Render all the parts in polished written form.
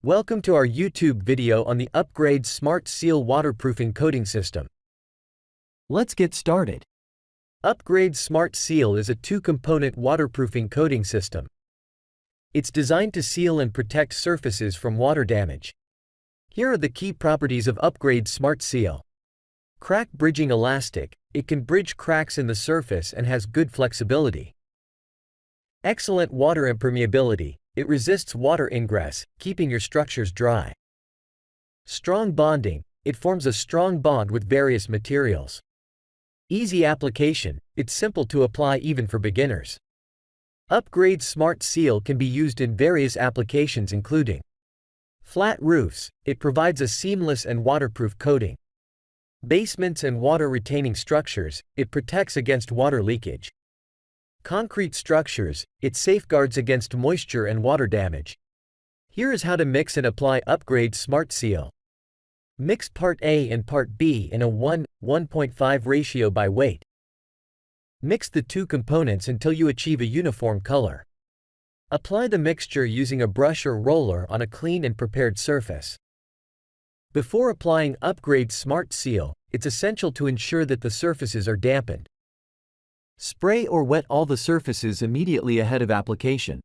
Welcome to our YouTube video on the Upgrade Smart Seal Waterproofing Coating System. Let's get started. Upgrade Smart Seal is a two-component waterproofing coating system. It's designed to seal and protect surfaces from water damage. Here are the key properties of Upgrade Smart Seal. Crack bridging elastic, it can bridge cracks in the surface and has good flexibility. Excellent water impermeability. It resists water ingress, keeping your structures dry. Strong bonding, it forms a strong bond with various materials. Easy application, it's simple to apply even for beginners. Upgrade Smart Seal can be used in various applications including flat roofs, it provides a seamless and waterproof coating. Basements and water-retaining structures, it protects against water leakage. Concrete structures, it safeguards against moisture and water damage. Here is how to mix and apply Upgrade Smart Seal. Mix Part A and Part B in a 1:1.5 ratio by weight. Mix the two components until you achieve a uniform color. Apply the mixture using a brush or roller on a clean and prepared surface. Before applying Upgrade Smart Seal, it's essential to ensure that the surfaces are dampened. Spray or wet all the surfaces immediately ahead of application.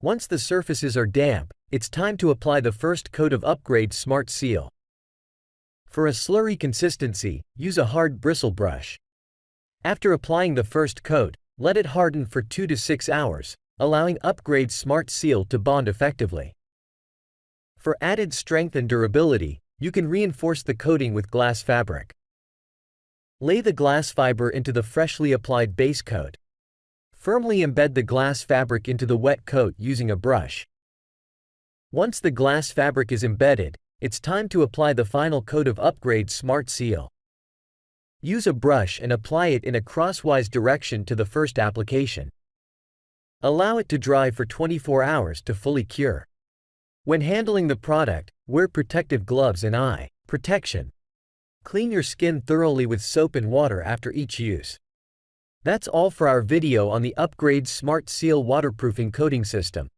Once the surfaces are damp, it's time to apply the first coat of Upgrade Smart Seal. For a slurry consistency, use a hard bristle brush. After applying the first coat, let it harden for 2 to 6 hours, allowing Upgrade Smart Seal to bond effectively. For added strength and durability, you can reinforce the coating with glass fabric. Lay the glass fiber into the freshly applied base coat. Firmly embed the glass fabric into the wet coat using a brush. Once the glass fabric is embedded, it's time to apply the final coat of Upgrade Smart Seal. Use a brush and apply it in a crosswise direction to the first application. Allow it to dry for 24 hours to fully cure. When handling the product, wear protective gloves and eye protection. Clean your skin thoroughly with soap and water after each use. That's all for our video on the Upgrade Smart Seal Waterproofing Coating System.